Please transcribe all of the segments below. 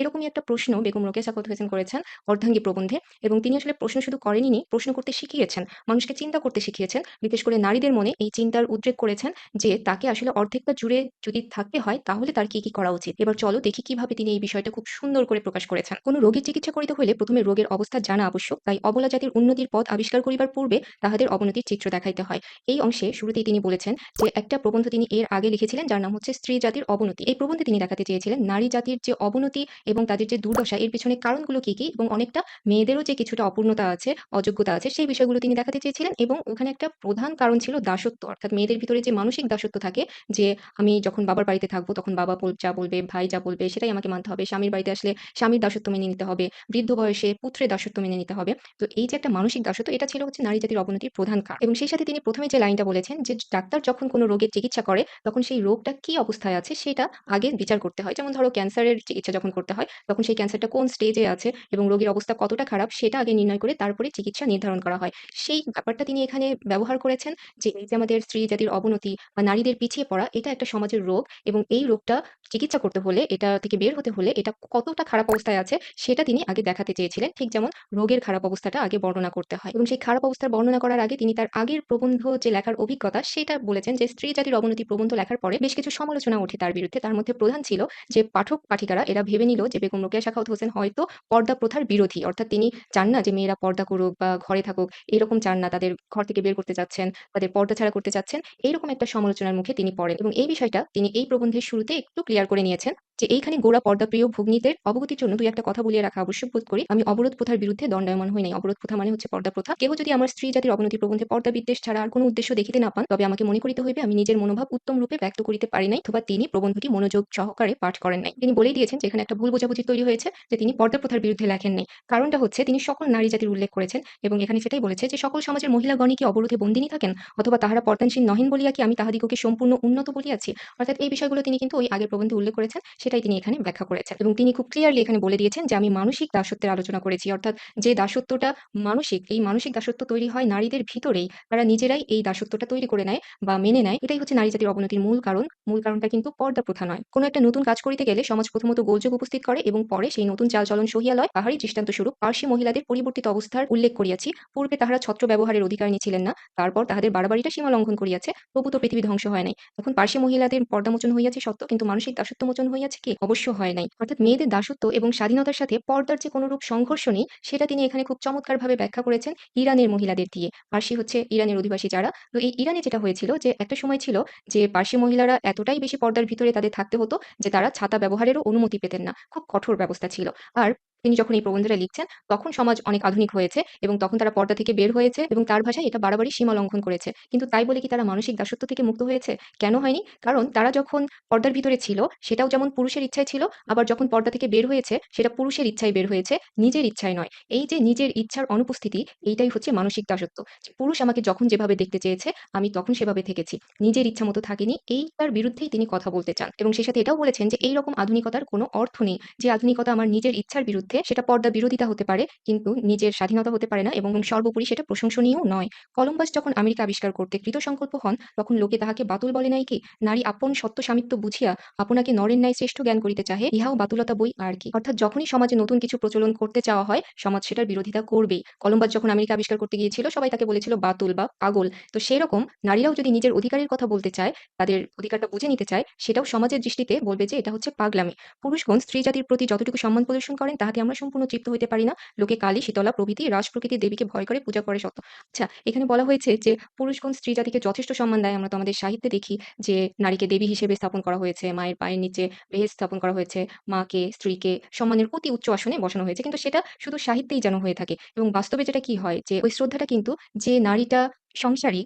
এরকমই একটা প্রশ্ন বেগম রোকেয়া সাখাওয়াত হোসেন করেছেন অর্ধাঙ্গী প্রবন্ধে এবং তিনি আসলে প্রশ্ন শুধু করেনইনি, প্রশ্ন করতে শিখিয়েছেন। মানুষকে চিন্তা করতে শিখিয়েছেন। বিশেষ করে নারীদের মনে এই চিন্তার উদ্রেক করেছেন যে তাকে আসলে অর্ধেকটা জুড়ে যদি থাকতে হয় তাহলে তার কি করা উচিত। এবার চলো দেখি কিভাবে তিনি এই বিষয়টা খুব সুন্দর করে প্রকাশ করেছেন। কোনো রোগীর চিকিৎসা করিতে হইলে প্রথমে রোগের অবস্থা জানা আবশ্যক। তাই অবলা জাতির উন্নতির পথ আবিষ্কার করিবার পূর্বে তাহাদের অবনতির চিত্র দেখাইতে হয়। এই অংশে শুরুতেই তিনি বলেছেন যে একটা প্রবন্ধ তিনি এর আগে লিখেছিলেন যার নাম হচ্ছে স্ত্রী জাতির অবনতি। এই প্রবন্ধে তিনি দেখাতে চেয়েছিলেন নারী জাতির যে অবনতি এবং তাদের যে দুর্দশা এর পিছনে কারণগুলো কি এবং অনেকটা মেয়েদেরও যে কিছুটা অপূর্ণতা আছে, অযোগ্যতা আছে সেই বিষয়গুলো তিনি দেখাতে চেয়েছিলেন এবং ওখানে একটা প্রধান কারণ ছিল দাসত্ব। অর্থাৎ মেয়েদের ভিতরে যে মানসিক দাসত্ব থাকে যে আমি যখন বাবার বাড়িতে থাকবো তখন বাবা যা বলবে, ভাই যা বলবে সেটাই আমাকে মানতে হবে। স্বামীর বাড়িতে আসলে স্বামীর দাসত্ব মেনে নিতে হবে। বৃদ্ধ বয়সে পুত্রের দাসত্ব মেনে নিতে হবে। তো এই যে একটা মানসিক দাসত্ব এটা ছিল হচ্ছে নারী জাতির অবনতির প্রধান কারণ। এবং সেই সাথে তিনি ১ম এ যে লাইনটা বলেছেন যে ডাক্তার যখন কোনো রোগের চিকিৎসা করে তখন সেই রোগটা কি অবস্থায় আছে সেটা আগে বিচার করতে হয়। যেমন ধরো ক্যান্সারের চিকিৎসা যখন করতে হয় তখন সেই ক্যান্সারটা কোন স্টেজে আছে এবং রোগীর অবস্থা কতটা খারাপ সেটা আগে নির্ণয় করে তারপরে চিকিৎসা নির্ধারণ করা হয়। সেই ব্যাপারটা তিনি এখানে ব্যবহার করেছেন যে এই যে আমাদের স্ত্রী জাতির অবনতি বা নারীদের পিছিয়ে পড়া এটা একটা সমাজের রোগ এবং এই রোগটা চিকিৎসা করতে হলে এটা থেকে বের হতে হলে এটা কতটা খারাপ অবস্থায় আছে সেটা তিনি আগে দেখাতে চেয়েছিলেন। ঠিক যেমন রোগের খারাপ অবস্থাটা আগে বর্ণনা করতে হয় এবং সেই খারাপ অবস্থার বর্ণনা করার আগে তিনি তার আগের প্রবন্ধ যে লেখার অভিজ্ঞতা সেটা বলেছেন যে স্ত্রী জাতির অবনতি প্রবন্ধ লেখার পরে বেশ কিছু সমালোচনা ওঠে তার বিরুদ্ধে। তার মধ্যে প্রধান ছিল যে পাঠক-পাঠিকারা এরা ভেবে নিল যে বেগম রোকেয়া সাখাওয়াত হোসেন হয়তো পর্দা প্রথার বিরোধী। অর্থাৎ তিনি চান না যে মেয়েরা পর্দা করুক বা ঘরে থাকুক, এরকম চান না। তাদের ঘর থেকে বের করতে চাচ্ছেন, তাদের পর্দা ছাড়া করতে চাচ্ছেন। এইরকম একটা সমালোচনার মুখে তিনি পড়েন এবং এই বিষয়টা তিনি এই প্রবন্ধের শুরুতে একটু ক্লিয়ার করে নিয়েছেন যে এইখানে গোড়া পর্দাপ্রিয় ভগ্নীদের অবগতির জন্য ২-১ টা কথা বলিয়ে রাখা আবশ্যক বোধ করি। আমি অবরোধ প্রথার বিরুদ্ধে দণ্ডায়মান হই নাই। অবরোধ প্রথা মানে হচ্ছে পর্দা প্রথা। কেহ যদি আমার স্ত্রী জাতির অবনতি প্রবন্ধে পর্দা বিদ্বেষ ছাড়া আর কোনো উদ্দেশ্য দেখিতে না পান, তবে আমাকে মনে করিতে হইবে আমি নিজের মনোভাব উত্তম রূপে ব্যক্ত করিতে পারি নাই অথবা তিনি প্রবন্ধটি মনোযোগ সহকারে পাঠ করেন নাই। তিনি বলেই দিয়েছেন যে এখানে একটা ভুল বোঝাবুঝি তৈরি হয়েছে যে তিনি পর্দা প্রথার বিরুদ্ধে লেখেন নাই। কারণটা হচ্ছে তিনি সকল নারী জাতির উল্লেখ করেছেন এবং এখানে সেটাই বলেছে যে সকল সমাজের মহিলাগণই কি অবরোধে বন্দিনী থাকেন অথবা তাহারা পর্দানসীন নহেন বলিয়া কি আমি তাহাদিগকে সম্পূর্ণ উন্নত বলিয়াছি। অর্থাৎ এই বিষয়গুলো তিনি কিন্তু ওই আগের প্রবন্ধে উল্লেখ করেছেন সেটাই তিনি এখানে ব্যাখ্যা করেছেন এবং তিনি খুব ক্লিয়ারলি এখানে বলে দিয়েছেন যে আমি মানসিক দাসত্বের আলোচনা করেছি। অর্থাৎ যে দাসত্বটা মানসিক, এই মানসিক দাসত্ব তৈরি হয় নারীদের ভিতরেই। তারা নিজেরাই এই দাসত্বটা তৈরি করে নেয় বা মেনে নেয়। এটাই হচ্ছে নারী জাতির অবনতির মূল কারণ। মূল কারণটা কিন্তু পর্দা প্রথা নয়। কোনো একটা নতুন কাজ করিতে গেলে সমাজ প্রথমত গোলযোগ উপস্থিত করে এবং পরে সেই নতুন চালচলন সহিয়া লয়। তাহারই দৃষ্টান্ত স্বরূপ পার্সী মহিলাদের পরিবর্তিত অবস্থার উল্লেখ করিয়াছি। পূর্বে তাহারা ছত্র ব্যবহারের অধিকারিণী ছিলেন না। তারপর তাহাদের বাড়াবাড়িটা সীমা লঙ্ঘন করিয়াছে। তবু তো পৃথিবী ধ্বংস হয় নাই। এখন পার্সী মহিলাদের পর্দামোচন হইয়াছে সত্য, কিন্তু মানসিক দাসত্ব মোচন হইয়াছে কি? অবশ্য হয় নাই। অর্থাৎ মেয়েদের দাসত্ব এবং স্বাধীনতার সাথে পর্দার যে কোনরূপ সংঘর্ষ নেই সেটা তিনি এখানে খুব চমৎকারভাবে ব্যাখ্যা করেছেন ইরানের মহিলাদের দিয়ে। পার্সী হচ্ছে ইরানের অধিবাসী যারা। তো এই ইরানে যেটা হয়েছিল যে একটা সময় ছিল যে পার্সী মহিলারা এতটাই বেশি পর্দার ভিতরে তাদের থাকতে হতো যে তারা ছাতা ব্যবহারেরও অনুমতি পেতেন না। খুব কঠোর ব্যবস্থা ছিল। আর তিনি যখন এই প্রবন্ধটা লিখছেন তখন সমাজ অনেক আধুনিক হয়েছে এবং তখন তারা পর্দা থেকে বের হয়েছে এবং তার ভাষায় এটা বাড়াবাড়ি সীমা লঙ্ঘন করেছে। কিন্তু তাই বলে কি তারা মানসিক দাসত্ব থেকে মুক্ত হয়েছে? কেন হয়নি? কারণ তারা যখন পর্দার ভিতরে ছিল সেটাও যেমন পুরুষের ইচ্ছায় ছিল, আবার যখন পর্দা থেকে বের হয়েছে সেটা পুরুষের ইচ্ছায় বের হয়েছে, নিজের ইচ্ছায় নয়। এই যে নিজের ইচ্ছার অনুপস্থিতি এইটাই হচ্ছে মানসিক দাসত্ব। যে পুরুষ আমাকে যখন যেভাবে দেখতে চেয়েছে আমি তখন সেভাবে থেকেছি। নিজের ইচ্ছা মতো থাকিনি। এইটার বিরুদ্ধেই তিনি কথা বলতে চান এবং সেই সাথে এটাও বলেছেন যে এইরকম আধুনিকতার কোনো অর্থ নেই। যে আধুনিকতা আমার নিজের ইচ্ছার বিরুদ্ধে সেটা পর্দা বিরোধিতা হতে পারে কিন্তু নিজের স্বাধীনতা হতে পারে না এবং সর্বোপরি সেটা প্রশংসনীয়ও নয়। কলম্বাস যখন আমেরিকা আবিষ্কার করতে কৃতসংকল্প হন তখন লোকে তাহাকে বাতুল বলে নাই কি? নারী আপন সত্য স্বামিত্ব বুঝিয়া আপনাকে নরের ন্যায় শ্রেষ্ঠ জ্ঞান করিতে চাহে, ইহাও বাতুলতা বই আর কি। অর্থাৎ যখনই সমাজে নতুন কিছু প্রচলন করতে চাওয়া হয় সমাজ সেটার বিরোধিতা করবেই। কলম্বাস যখন আমেরিকা আবিষ্কার করতে গিয়েছিল সবাই তাকে বলেছিল বাতুল বা পাগল। তো সেরকম নারীরাও যদি নিজের অধিকারের কথা বলতে চায়, তাদের অধিকারটা বুঝে নিতে চায়, সেটাও সমাজের দৃষ্টিতে বলবে যে এটা হচ্ছে পাগলামি। পুরুষগণ স্ত্রী জাতির প্রতি যতটুকু সম্মান প্রদর্শন করেন তাহাতে আমরা সম্পূর্ণ তৃপ্ত হইতে পারি না। লোকে কালী, শীতলা প্রভৃতি রাস প্রকৃতির দেবীকে ভয় করে পূজা করে সত্য। আচ্ছা, এখানে বলা হয়েছে যে পুরুষগণ স্ত্রী জাতিকে যথেষ্ট সম্মান দেয়। আমরা তো আমাদের সাহিত্যে দেখি যে নারীকে দেবী হিসেবে স্থাপন করা হয়েছে, মায়ের পায়ের নিচে বেহেশত স্থাপন করা হয়েছে, মাকে, স্ত্রীকে সম্মানের অতি উচ্চ আসনে বসানো হয়েছে। কিন্তু সেটা শুধু সাহিত্যেই যেন হয়ে থাকে এবং বাস্তবে যেটা কি হয় যে ওই শ্রদ্ধাটা কিন্তু যে নারীটা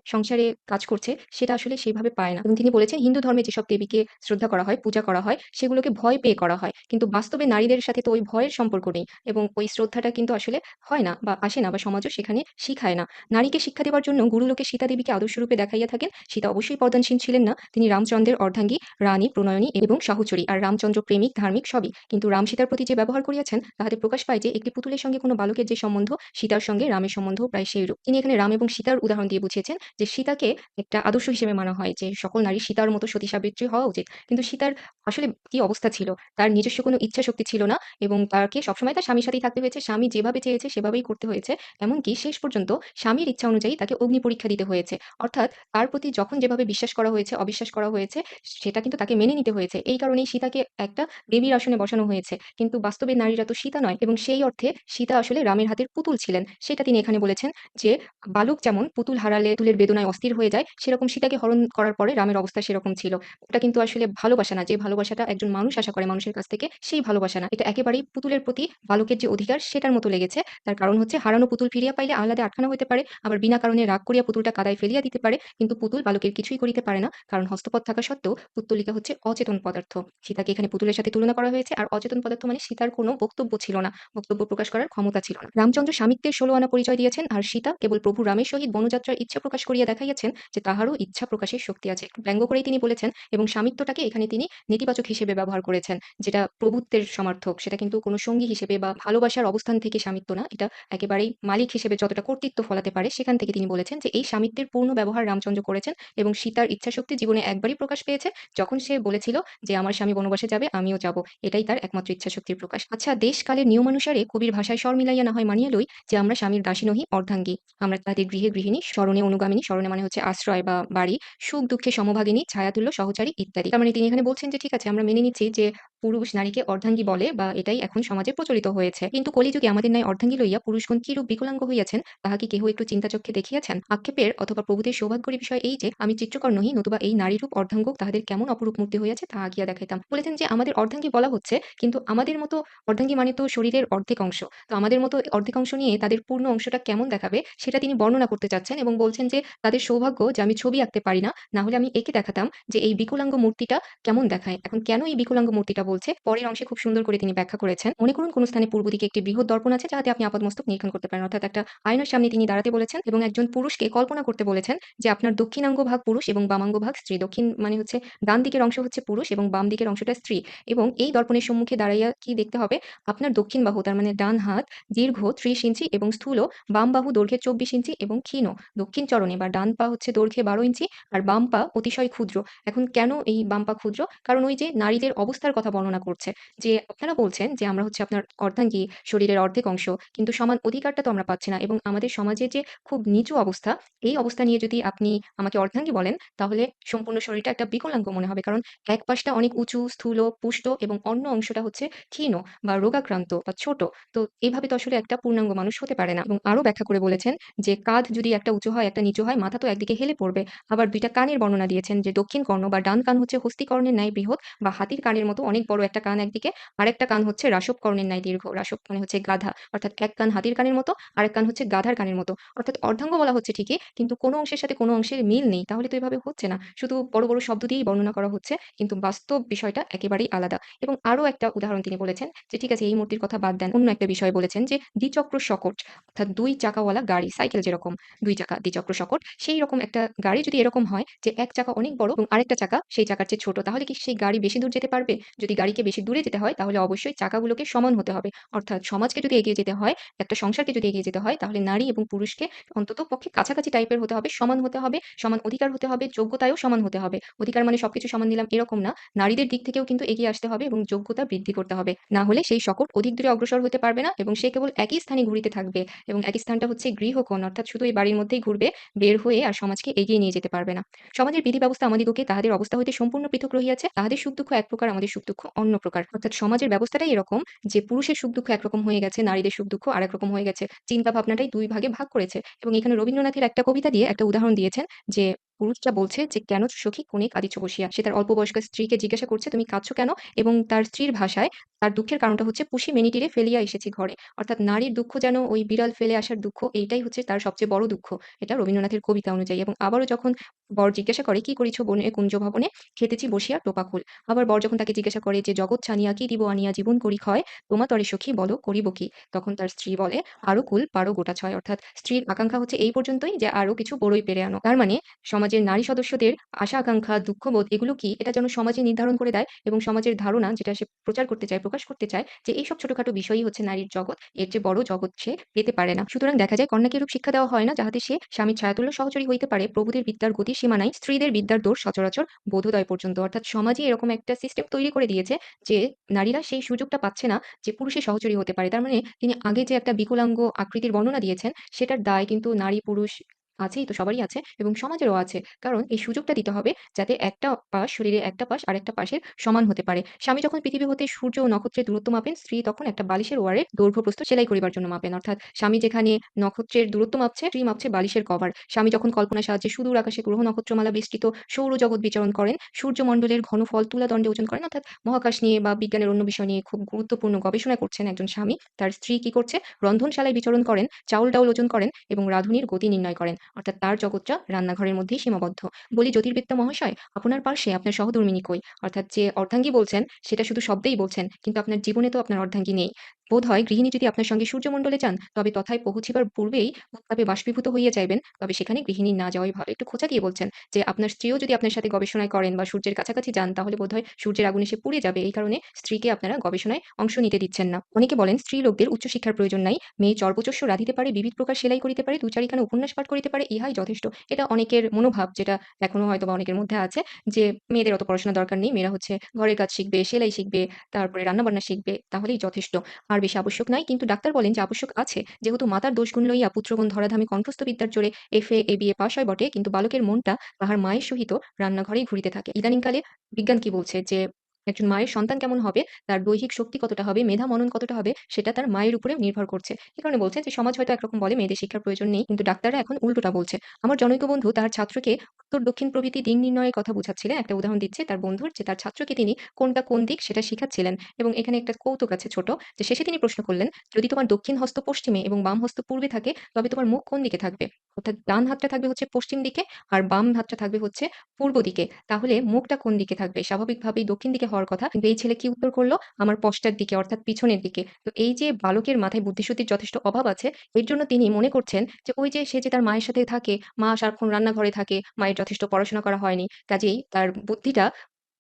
সংসারে কাজ করছে সেটা আসলে সেইভাবে পায় না। এবং তিনি বলেছেন হিন্দু ধর্মে যেসব দেবীকে শ্রদ্ধা করা হয়, পূজা করা হয় সেগুলোকে ভয় পেয়ে করা হয়। কিন্তু বাস্তবে নারীদের সাথে তো ওই ভয়ের সম্পর্ক নেই এবং ওই শ্রদ্ধাটা কিন্তু আসলে হয় না বা আসে না বা সমাজও সেখানে শিখায় না। নারীকে শিক্ষা দেবার জন্য গুরুলোকে সীতা দেবীকে আদর্শরূপে দেখাইয়া থাকেন। সীতা অবশ্যই পর্দানসীন ছিলেন না। তিনি রামচন্দ্রের অর্ধাঙ্গী, রানী, প্রণয়নী এবং সাহচরী। আর রামচন্দ্র প্রেমিক, ধার্মিক সবই। কিন্তু রাম সীতার প্রতি যে ব্যবহার করিয়াছেন তাহাতে প্রকাশ পায় যে একটি পুতুলের সঙ্গে কোনো বালকের যে সম্বন্ধ সীতার সঙ্গে রামের সম্বন্ধও প্রায় সেইরূপ। তিনি এখানে রাম এবং সীতার উদাহরণ দিয়ে বুঝিয়েছেন যে সীতাকে একটা আদর্শ হিসেবে মানা হয় যে সকল নারী সীতার মতো সতী সাবিত্রী হওয়া উচিত। কিন্তু সীতার আসলে কি অবস্থা ছিল? তার নিজস্ব কোনো ইচ্ছাশক্তি ছিল না এবং তাকে সবসময় তার স্বামীর সাথেই থাকতে হয়েছে। স্বামী যেভাবে চেয়েছে সেভাবেই করতে হয়েছে। এমনকি শেষ পর্যন্ত স্বামীর ইচ্ছা অনুযায়ী তাকে অগ্নি পরীক্ষা দিতে হয়েছে। অর্থাৎ তার প্রতি যখন যেভাবে বিশ্বাস করা হয়েছে, অবিশ্বাস করা হয়েছে সেটা কিন্তু তাকে মেনে নিতে হয়েছে। এই কারণেই সীতাকে একটা দেবীর আসনে বসানো হয়েছে। কিন্তু বাস্তবে নারীরা তো সীতা নয় এবং সেই অর্থে সীতা আসলে রামের হাতের পুতুল ছিলেন। সেটা তিনি এখানে বলেছেন যে, বালক যেমন পুতুল হারালে পুতুলের বেদনায় অস্থির হয়ে যায়, সেরকম সীতাকে হরণ করার পরে রামের অবস্থা সেরকম ছিল। ওটা কিন্তু আসলে ভালোবাসা না। যে ভালোবাসাটা একজন মানুষ আশা করে মানুষের কাছ থেকে, সেই ভালোবাসা না। এটা একেবারেই পুতুলের প্রতি বালকের যে অধিকার সেটার মতো লেগেছে। তার কারণ হচ্ছে হারানো পুতুল ফিরিয়া পাইলে আহ্লাদে আটখানা হইতে পারে, আবার বিনা কারণে রাগ করিয়া পুতুলটা কাদায় ফেলিয়া দিতে পারে। কিন্তু পুতুল বালকের কিছুই করিতে পারে না। কারণ হস্তপদ থাকা সত্ত্বেও পুত্তলিকা হচ্ছে অচেতন পদার্থ। সীতাকে এখানে পুতুলের সাথে তুলনা করা হয়েছে। আর অচেতন পদার্থ মানে সীতার কোনো বক্তব্য ছিল না। বক্তব্য প্রকাশ করার ক্ষমতা ছিল না। রামচন্দ্র স্বামিত্বের ১৬ আনা পরিচয় দিয়েছেন আর সীতা কেবল প্রভু রামের সহিত বনযাত্রার ইচ্ছা প্রকাশ করিয়া দেখাইয়াছেন যে তাহারও ইচ্ছা প্রকাশের শক্তি আছে। একটু ব্যঙ্গ করেই তিনি বলেছেন এবং স্বামিত্বটাকে এখানে তিনি নেতিবাচক হিসেবে ব্যবহার করেছেন। যেটা প্রভুত্বের সমার্থক। সেটা কিন্তু কোনো সঙ্গী হিসেবে বা ভালোবাসার অবস্থান থেকে স্বামিত্ব না। এটা একেবারেই মালিক হিসেবে যতটা কর্তৃত্ব ফলাতে পারে সেখান থেকে তিনি বলেছেন যে এই স্বামিত্বের পূর্ণ ব্যবহার রামচন্দ্র করেছেন এবং সীতার ইচ্ছাশক্তি জীবনে একবারই প্রকাশ পেয়েছে যখন সে বলেছিল যে আমার স্বামী বনবাসে যাবে আমিও যাব। এটাই তার একমাত্র ইচ্ছাশক্তির প্রকাশ। আচ্ছা, দেশ কালের নিয়মানুসারে কবির ভাষায় স্বর মিলাইয়া না হয় মানিয়া লই যে আমরা স্বামীর দাসী নহি অর্ধাঙ্গী। আমরা তাদের গৃহে গৃহিণী, স্মরণে অনুগামিনী, স্মরণে মানে হচ্ছে আশ্রয় বা বাড়ি, সুখ দুঃখে সমভাগিনী, ছায়াতুল্য সহচারী ইত্যাদি। তার মানে তিনি এখানে বলছেন যে ঠিক আছে আমরা মেনে নিচ্ছি যে পুরুষ নারীকে অর্ধাঙ্গী বলে বা এটাই এখন সমাজে প্রচলিত হয়েছে। কিন্তু কলিযুগে আমাদের ন্যায় অর্ধাঙ্গী লইয়া পুরুষগণ কিরূপ বিকলাঙ্গ হইয়াছেন তাহা কি কেহ একটু চিন্তাচক্ষে দেখিয়াছেন? আক্ষেপের অথবা প্রভুদের সৌভাগ্যের বিষয় এই যে আমি চিত্রকর নহি নতুবা এই নারীরূপ অর্ধাঙ্গ তাহাদের কেমন অপরূপ মূর্তি হইয়াছে তাহা আঁকিয়া দেখাইতাম। বলেছেন যে আমাদের অর্ধাঙ্গী বলা হচ্ছে কিন্তু আমাদের মতো অর্ধাঙ্গী মানে তো শরীরের অর্ধেক অংশ। তো আমাদের মতো অর্ধেক অংশ নিয়ে তাদের পূর্ণ অংশটা কেমন দেখাবে সেটা তিনি বর্ণনা করতে চাচ্ছেন এবং বলছেন যে তাদের সৌভাগ্য যে আমি ছবি আঁকতে পারি না, না হলে আমি এঁকে দেখাতাম যে এই বিকলাঙ্গ মূর্তিটা কেমন দেখায়। এখন কেন এই বিকলাঙ্গ মূর্তিটা বলছে পরের অংশে খুব সুন্দর করে তিনি ব্যাখ্যা করেছেন। মনে করুন কোন স্থানে পূর্ব দিকে একটি বৃহৎ দর্পণ আছে যাহাতে আপনি আপাদমস্তক নিরীক্ষণ করতে পারেন। অর্থাৎ একটা আয়নার সামনে তিনি দাঁড়াতে বলেছেন এবং একজন পুরুষকে কল্পনা করতে বলেছেন যে আপনার দক্ষিণাঙ্গ ভাগ পুরুষ এবং বামাঙ্গ ভাগ স্ত্রী। দক্ষিণ মানে হচ্ছে ডান দিকের অংশ হচ্ছে পুরুষ এবং বাম দিকের অংশটা স্ত্রী এবং এই দর্পণের সম্মুখে দাঁড়াইয়া কি দেখতে হবে আপনার দক্ষিণ বাহু তার মানে ডান হাত দীর্ঘ ৩০ ইঞ্চি এবং স্থূল, বাম বাহু দৈর্ঘ্যে ২৪ ইঞ্চি এবং ক্ষীণ। দক্ষিণ চরণে বা ডান পা হচ্ছে দৈর্ঘ্যে ১২ ইঞ্চি আর বাম পা অতিশয় ক্ষুদ্র। এখন কেন এই বাম পা ক্ষুদ্র? কারণ ওই যে নারীদের অবস্থার কথা বর্ণনা করছে যে আপনারা বলছেন যে আমরা হচ্ছে আপনার অর্ধাঙ্গী, শরীরের অর্ধেক অংশ। কিন্তু সমান অধিকারটা তো আমরা পাচ্ছি না এবং আমাদের সমাজের যে খুব নিচু অবস্থা, এই অবস্থা নিয়ে যদি আপনি আমাকে অর্ধাঙ্গী বলেন তাহলে সম্পূর্ণ শরীরটা একটা বিকলাঙ্গ মনে হবে। কারণ এক পাশটা অনেক উঁচু, স্থূল, পুষ্ট এবং অন্য অংশটা হচ্ছে ক্ষীণ বা রোগাক্রান্ত বা ছোট। তো এভাবে তো আসলে একটা পূর্ণাঙ্গ মানুষ হতে পারে না এবং আরো ব্যাখ্যা করে বলেছেন যে কাঁধ যদি একটা উঁচু হয় একটা নিচু হয় মাথা তো একদিকে হেলে পড়বে। আবার ২ টা কানের বর্ণনা দিয়েছেন যে দক্ষিণ কর্ণ বা ডান কান হচ্ছে হস্তিকর্ণের ন্যায় বৃহৎ বা হাতির কানের মতো অনেক বড় একটা কান একদিকে, আরেকটা কান হচ্ছে রাসব কর্ণের ন্যায় দীর্ঘ। রাসব মানে হচ্ছে গাধা। অর্থাৎ এক কান হাতির কানের মতো আরেক কান হচ্ছে গাধার কানের মতো। অর্থাৎ অর্ধাঙ্গ বলা হচ্ছে ঠিকই কিন্তু কোনো অংশের সাথে কোনো অংশের মিল নেই। তাহলে তো এভাবে হচ্ছে না। শুধু বড়, বড় শব্দ দিয়েই বর্ণনা করা হচ্ছে কিন্তু বাস্তব বিষয়টা একেবারেই আলাদা। এবং আরো একটা উদাহরণ তিনি বলেছেন যে ঠিক আছে এই মূর্তির কথা বাদ দেন। অন্য একটা বিষয় বলেছেন যে দ্বিচক্র शकট অর্থাৎ ২ চাকাওয়ালা গাড়ি, সাইকেল যেরকম ২ চাকা দ্বিচক্র शकট সেই রকম একটা গাড়ি যদি এরকম হয় যে এক চাকা অনেক বড় এবং আরেকটা চাকা সেই চাকার চেয়ে ছোট তাহলে কি সেই গাড়ি বেশি দূর যেতে পারবে? যদি গাড়িকে বেশি দূরে যেতে হয় তাহলে অবশ্যই চাকাগুলোকে সমান হতে হবে। অর্থাৎ সমাজকে যদি এগিয়ে যেতে হয়, একটা সংসারকে যদি এগিয়ে যেতে হয় তাহলে নারী এবং পুরুষকে অন্তত পক্ষে কাছাকাছি টাইপের হতে হবে, সমান হতে হবে, সমান অধিকার হতে হবে, যোগ্যতায়ও সমান হতে হবে। অধিকার মানে সবকিছু সমান দিলাম এরকম না। নারীদের দিক থেকেও কিন্তু এগিয়ে আসতে হবে এবং যোগ্যতা বৃদ্ধি করতে হবে। না হলে সেই शकট অধিক দূরে অগ্রসর হতে পারবে না এবং সে কেবল একই স্থানে ঘুরিতে থাকবে এবং একই স্থানটা হচ্ছে গৃহকোণ অর্থাৎ শুধু এই বাড়ির মধ্যেই ঘুরবে, বের হয়ে আর সমাজকে এগিয়ে নিয়ে যেতে পারবে না। সমাজের বিধি ব্যবস্থা আমাদিগকে তাহাদের অবস্থা হইতে সম্পূর্ণ পৃথক রহিয়াছে। তাহাদের সুখ দুঃখ এক প্রকার, আমাদের সুখ দুঃখ অন্য প্রকার। অর্থাৎ সমাজের ব্যবস্থাটাই এরকম যে পুরুষের সুখ দুঃখ একরকম হয়ে গেছে, নারীদের সুখ দুঃখ আরেক রকম হয়ে গেছে। চিন্তা ভাবনাটাই ২ ভাগে ভাগ করেছে এবং এখানে রবীন্দ্রনাথের একটা কবিতা দিয়ে একটা উদাহরণ দিয়েছেন যে পুরুষটা বলছে যে, "কেন সখী কোণে কাঁদিছ বসিয়া?" সে তার অল্প বয়স্কা স্ত্রীকে জিজ্ঞাসা করছে, "তুমি কাঁদছো কেন?" এবং তার স্ত্রীর ভাষায় তার দুঃখের কারণটা হচ্ছে, "পুষি মেনিটিরে ফেলিয়া এসেছি ঘরে।" অর্থাৎ নারীর দুঃখ যেন ওই বিড়াল ফেলে আসার দুঃখ, এইটাই হচ্ছে তার সবচেয়ে বড় দুঃখ। এটা রবীন্দ্রনাথের কবিতা অনুযায়ী এবং আবারও যখন বর জিজ্ঞাসা করে, "কি করিছ বনে কুঞ্জ ভবনে? খেতেছি বসিয়া টোপা ফুল।" আবার বর যখন তাকে জিজ্ঞাসা করে যে, "জগৎ ছানিয়া কি দিব আনিয়া জীবন করি ক্ষয়? তোমাতরে সখী বলো করিব কি?" তখন তার স্ত্রী বলে, "আরো কুল পারো গোটা ছয়।" অর্থাৎ স্ত্রীর আকাঙ্ক্ষা হচ্ছে এই পর্যন্তই যে আরো কিছু বড়ই পেরে আনো। তার মানে সমাজে সমাজের নারী সদস্যদের আশা আকাঙ্ক্ষা, দুঃখবোধ এগুলো কি এটা যেন সমাজে নির্ধারণ করে দেয় এবং সমাজের ধারণা যেটা সে প্রচার করতে চায়, প্রকাশ করতে চায় যে এইসব ছোটখাটো বিষয়ই হচ্ছে নারীর জগৎ। এর চেয়ে বড় জগৎ সে পেতে পারে না। সুতরাং দেখা যায় কন্যাকে এরূপ শিক্ষা দেওয়া হয় না যাহাতে সে স্বামীর ছায়াতুল্য সহচরী হইতে পারে। প্রভুদের বিদ্যার গতির সীমা নাই, স্ত্রীদের বিদ্যার দৌড় সচরাচর বোধোদয় পর্যন্ত। অর্থাৎ সমাজই এরকম একটা সিস্টেম তৈরি করে দিয়েছে যে নারীরা সেই সুযোগটা পাচ্ছে না যে পুরুষের সহচরী হতে পারে। তার মানে তিনি আগে যে একটা বিকলাঙ্গ আকৃতির বর্ণনা দিয়েছেন সেটার দায় কিন্তু নারী পুরুষ আছেই তো, সবারই আছে এবং সমাজেরও আছে। কারণ এই সুযোগটা দিতে হবে যাতে একটা পাশ শরীরের একটা পাশ আরেকটা পাশের সমান হতে পারে। স্বামী যখন পৃথিবী হতে সূর্য ও নক্ষত্রের দূরত্ব মাপেন, স্ত্রী তখন একটা বালিশের ওয়ারের দৈর্ঘ্য প্রস্থ সেলাই করিবার জন্য মাপেন। অর্থাৎ স্বামী যেখানে নক্ষত্রের দূরত্ব মাপছে, স্ত্রী মাপছে বালিশের কভার। স্বামী যখন কল্পনার সাহায্যে সুদূর আকাশে গ্রহ নক্ষত্রমালা বেষ্টিত সৌরজগৎ বিচরণ করেন, সূর্যমণ্ডলের ঘনফল তুলাদণ্ডে ওজন করেন, অর্থাৎ মহাকাশ নিয়ে বা বিজ্ঞানের অন্য বিষয় নিয়ে খুব গুরুত্বপূর্ণ গবেষণা করছেন একজন স্বামী, তার স্ত্রী কি করছে? রন্ধনশালায় বিচরণ করেন, চাউল-ডাউল ওজন করেন এবং রাঁধুনির গতি নির্ণয় করেন। অর্থাৎ তার জগৎটা রান্নাঘরের মধ্যেই সীমাবদ্ধ। বলি জ্যোতির্বিদ্যা মহাশয়, আপনার পার্শ্বে আপনার সহধর্মিণী কই? অর্থাৎ যে অর্ধাঙ্গী বলছেন সেটা শুধু শব্দেই বলছেন, কিন্তু আপনার জীবনে তো আপনার অর্ধাঙ্গী নেই। বোধহয় গৃহিণী যদি আপনার সঙ্গে সূর্যমণ্ডলে যান, তবে তথায় পৌঁছিবার পূর্বেই উত্তাপে বাষ্পীভূত হইয়া যাইবেন, তবে সেখানে গৃহিণী না যাওয়াই ভালো। একটু খোঁচা দিয়ে বলছেন যে আপনার স্ত্রীও যদি আপনার সাথে গবেষণায় করেন বা সূর্যের কাছাকাছি যান, তাহলে বোধহয় সূর্যের আগুনে সে পুড়ে যাবে। এই কারণে স্ত্রীকে আপনারা গবেষণায় অংশ নিতে দিচ্ছেন না। অনেকে বলেন স্ত্রীলোকদের উচ্চশিক্ষার প্রয়োজন নাই। মেয়ে চর্বচস্য রাঁধিতে পারে, বিবিধ প্রকার সেলাই করিতে পারে, ২-৪ খানা উপন্যাস পাঠ করিতে পারে, ইহাই যথেষ্ট। এটা অনেকের মনোভাব, যেটা এখনো হয়তোবা অনেকের মধ্যে আছে যে মেয়েদের অত পড়াশোনার দরকার নেই। মেয়েরা হচ্ছে ঘরের কাজ শিখবে, সেলাই শিখবে, তারপরে রান্নাবান্না শিখবে, তাহলেই যথেষ্ট। আর বেশি আবশ্যক নাই। কিন্তু ডাক্তার বলেন যে আবশ্যক আছে। যেহেতু মাতার দোষগুণ লইয়া পুত্রগণ ধরাধামে কণ্ঠস্থ বিদ্যার জোরে FA, ABA পাস হয় বটে, কিন্তু বালকের মনটা তাহার মায়ের সহিত রান্নাঘরেই ঘুরিতে থাকে। ইদানিংকালে বিজ্ঞান কি বলছে যে একজন মায়ের সন্তান কেমন হবে, তার দৈহিক শক্তি কতটা হবে, মেধা মনন কতটা হবে, সেটা তার মায়ের উপরে নির্ভর করছে। এ কারণে বলছে যে সমাজ হয়তো একরকম বলে মেয়েদের শিক্ষার প্রয়োজন নেই, কিন্তু ডাক্তাররা এখন উল্টোটা বলছে। আমার জনৈক বন্ধু তার ছাত্রকে উত্তর দক্ষিণ প্রভৃতি দিক নির্ণয়ের কথা বুঝাচ্ছিলেন। একটা উদাহরণ দিচ্ছে তার বন্ধুর, যে তার ছাত্রকে তিনি কোনটা কোন দিক সেটা শিখাচ্ছিলেন এবং এখানে একটা কৌতুক আছে ছোট, যে শেষে তিনি প্রশ্ন করলেন, যদি তোমার দক্ষিণ হস্ত পশ্চিমে এবং বাম হস্ত পূর্বে থাকে, তবে তোমার মুখ কোন দিকে থাকবে? অর্থাৎ ডান হাতটা থাকবে হচ্ছে পশ্চিম দিকে আর বাম হাতটা থাকবে হচ্ছে পূর্ব দিকে। তাহলে মুখটা কোন দিকে থাকবে? স্বাভাবিকভাবেই দক্ষিণ দিকে হওয়ার কথা। কিন্তু এই ছেলে কি উত্তর করল? আমার পশ্চাৎ দিকে, অর্থাৎ পিছনের দিকে। তো এই যে বালকের মাথায় বুদ্ধিশুদ্ধির যথেষ্ট অভাব আছে, এর জন্য তিনি মনে করছেন যে ওই যে সে যে তার মায়ের সাথে থাকে, মা সারাক্ষণ রান্নাঘরে থাকে, মায়ের যথেষ্ট পড়াশোনা করা হয়নি। কাজেই তার বুদ্ধিটা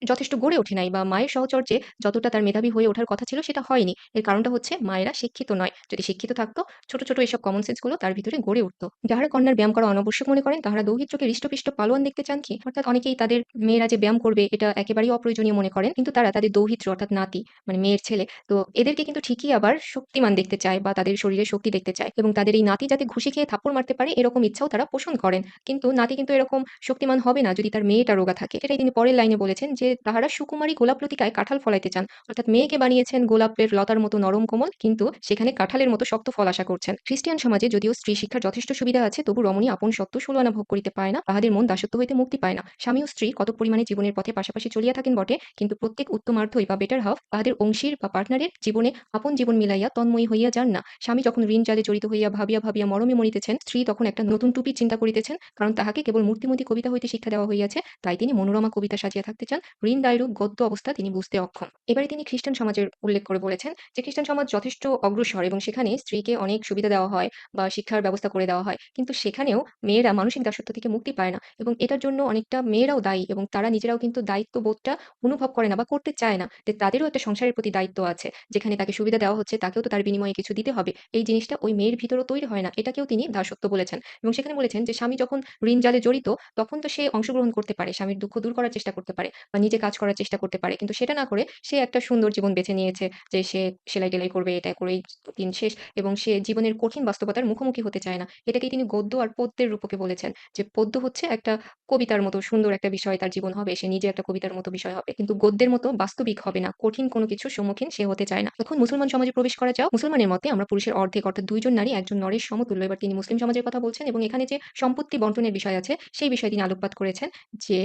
যথেষ্ট গড়ে ওঠে নাই, বা মায়ের সাহচর্যে যতটা তার মেধাবী হয়ে ওঠার কথা ছিল সেটা হয়নি। এর কারণটা হচ্ছে মায়েরা শিক্ষিত নয়। যদি শিক্ষিত থাকতো, ছোট, ছোট এসব কমন সেন্স গুলো তার ভিতরে গড়ে উঠত। যাহারা কন্যার ব্যায়াম করা অনাবশ্যক মনে করেন, তাহারা দৌহিত্র চোখে হৃষ্টপুষ্ট পালোয়ান দেখতে চান কি? অর্থাৎ অনেকেই তাদের মেয়েরা যে ব্যায়াম করবে এটা একেবারেই অপ্রয়োজনীয় মনে করেন। কিন্তু তারা তাদের দৌহিত্র অর্থাৎ নাতি, মানে মেয়ের ছেলে, তো এদেরকে কিন্তু ঠিকই আবার শক্তিমান দেখতে চায় বা তাদের শরীরে শক্তি দেখতে চায় এবং তাদের এই নাতি যাতে ঘুষি খেয়ে থাপ্পড় মারতে পারে এরকম ইচ্ছাও তারা পোষণ করেন। কিন্তু নাতি কিন্তু এরকম শক্তিমান হবে না যদি তার মেয়েটা রোগা থাকে। এটাই তিনি পরের লাইনে বলেছেন যে তাহারা সুকুমারী গোলাপ লতিকায় কাঁঠাল ফলাইতে চান। অর্থাৎ মেয়েকে বানিয়েছেন গোলাপের লতার মতো নরম কোমল, কিন্তু সেখানে কাঁঠালের মতো শক্ত ফল আশা করছেন। খ্রিস্টিয়ান সমাজে যদিও স্ত্রী শিক্ষার যথেষ্ট সুবিধা আছে, তবু রমণী আপন সত্ত্ব ১৬ আনা ভোগ করিতে পায় না, তাহাদের মন দাসত্ব হইতে মুক্তি পায় না। স্বামী ও স্ত্রী কতক পরিমাণে জীবনের পথে পাশাপাশি চলিয়া থাকেন বটে, কিন্তু প্রত্যেক উত্তমার্ধই বা বেটার হাফ তাহাদের অংশীর বা পার্টনারের জীবনে আপন জীবন মিলাইয়া তন্ময়ী হইয়া যান না। স্বামী যখন ঋণ জালে জড়িত হইয়া ভাবিয়া ভাবিয়া মরমে মরিতেছেন, স্ত্রী তখন একটা নতুন টুপির চিন্তা করিতেছেন, কারণ তাহাকে কেবল মূর্তিমতী কবিতা হইতে শিক্ষা দেওয়া হইয়াছে, তাই তিনি মনোরমা কবিতা সাজিয়া থাকতে চান। ঋণ দায়রূপ গদ্য অবস্থা তিনি বুঝতে অক্ষম। এবারে তিনি খ্রিস্টান সমাজের উল্লেখ করে বলেছেন যে খ্রিস্টান সমাজ যথেষ্ট অগ্রসর এবং সেখানে স্ত্রীকে অনেক সুবিধা দেওয়া হয় বা শিক্ষার ব্যবস্থা করে দেওয়া হয়, কিন্তু সেখানেও মেয়েরা মানসিক দাসত্ব থেকে মুক্তি পায় না এবং এটার জন্য অনেকটা মেয়েরাও দায়ী এবং তারা নিজেরাও কিন্তু দায়িত্ববোধটা অনুভব করে না বা করতে চায় না, যে তাদেরও একটা সংসারের প্রতি দায়িত্ব আছে। যেখানে তাকে সুবিধা দেওয়া হচ্ছে তাকেও তো তার বিনিময়ে কিছু দিতে হবে। এই জিনিসটা ওই মেয়ের ভিতরেও তৈরি হয় না, এটাকেও তিনি দাসত্ব বলেছেন এবং সেখানে বলেছেন যে স্বামী যখন ঋণ জালে জড়িত, তখন তো সে অংশগ্রহণ করতে পারে, স্বামীর দুঃখ দূর করার চেষ্টা করতে পারে বা নিজে কাজ করার চেষ্টা করতে পারে, কিন্তু সেটা না করে সে একটা সুন্দর জীবন বেছে নিয়েছে, যে সে সেলাই-টেলাই করবে, এটা করেই দিন শেষ এবং সে জীবনের কঠিন বাস্তবতার মুখোমুখি হতে চায় না। এটাকেই তিনি গদ্য আর পদ্যের রূপকে বলেছেন, যে পদ্য হচ্ছে একটা কবিতার মতো সুন্দর একটা বিষয় তার জীবন হবে, সে নিজে একটা কবিতার মতো বিষয় হবে, কিন্তু গদ্যের মতো বাস্তবিক হবে না, কঠিন কোনো কিছুর সম্মুখীন সে হতে চায় না। এখন মুসলমান সমাজে প্রবেশ করা যাও। মুসলমানের মতে আমরা পুরুষের অর্ধেক, অর্থাৎ ২ জন নারী একজন নরের সমতুল্য। এবার তিনি মুসলিম সমাজের কথা বলছেন এবং এখানে যে সম্পত্তি বন্টনের বিষয় আছে সেই বিষয়ে তিনি আলোকপাত করেছেন, যে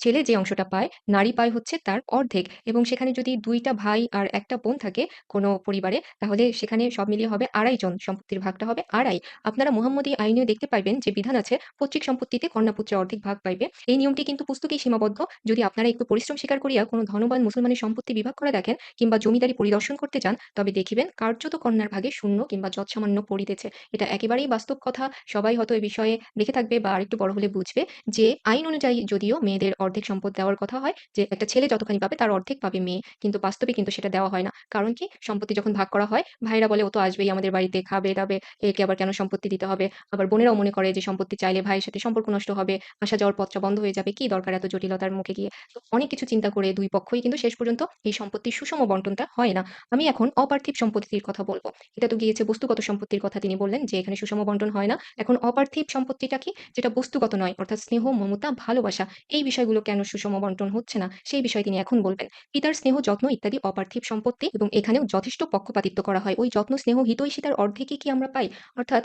ছেলে যে অংশটা পায়, নারী পায় হচ্ছে তার অর্ধেক এবং সেখানে যদি ২ টা ভাই আর ১ টা বোন থাকে কোনো পরিবারে, তাহলে সেখানে সব মিলিয়ে হবে ২.৫ জন। সম্পত্তির ভাগটা হবে ২.৫। আপনারা মোহাম্মদী আইনেও দেখতে পাইবেন যে বিধান আছে, পৈতৃক সম্পত্তিতে কন্যাপুত্রে অর্ধেক ভাগ পাইবে। এই নিয়মটি কিন্তু পুস্তকেই সীমাবদ্ধ। যদি আপনারা একটু পরিশ্রম স্বীকার করিয়া কোনো ধনবান মুসলমানের সম্পত্তি বিভাগ করা দেখেন কিংবা জমিদারি পরিদর্শন করতে যান, তবে দেখিবেন কার্যত কন্যার ভাগে শূন্য কিংবা যৎসামান্য পড়িতেছে। এটা একেবারেই বাস্তব কথা। সবাই হয়তো এ বিষয়ে দেখে থাকবে বা আরেকটু বড় হলে বুঝবে যে আইন অনুযায়ী যদিও মেয়েদের অর্ধেক সম্পদ দেওয়ার কথা হয়, যে একটা ছেলে যতখানি পাবে তার অর্ধেক পাবে মেয়ে। কিন্তু বাস্তবে কিন্তু সেটা দেওয়া হয় না। কারণ কি? সম্পত্তি যখন ভাগ করা হয়, ভাইয়েরা বলে, "ও তো আসবেই আমাদের বাড়িতে, খাবে-দাবে, একে আবার কেন সম্পত্তি দিতে হবে?" আবার বোনেরাও মনে করে যে সম্পত্তি চাইলে ভাইয়ের সাথে সম্পর্ক নষ্ট হবে, আসা যাওয়ার পথটা বন্ধ হয়ে যাবে। কি দরকার এত জটিলতার মুখে গিয়ে? তো অনেক কিছু চিন্তা করে ২ পক্ষই কিন্তু শেষ পর্যন্ত এই সম্পত্তির সুষম বন্টনটা হয় না। আমি এখন অপার্থিব সম্পত্তির কথা বলব। এটা তো গিয়েছে বস্তুগত সম্পত্তির কথা তিনি বললেন যে এখানে সুষম বন্টন হয় না। এখন অপার্থিব সম্পত্তিটা কি? যেটা বস্তুগত নয়, অর্থাৎ স্নেহ, মমতা, ভালোবাসা, এই বিষয়গুলো কেন সুষম বন্টন হচ্ছে না, সেই বিষয়ে তিনি এখন বলবেন। পিতার স্নেহ, যত্ন ইত্যাদি অপার্থিব সম্পত্তি এবং এখানেও যথেষ্ট পক্ষপাতিত্ব করা হয়। ওই যত্ন, স্নেহ, হিতৈষিতার অর্ধেকই কি আমরা পাই? অর্থাৎ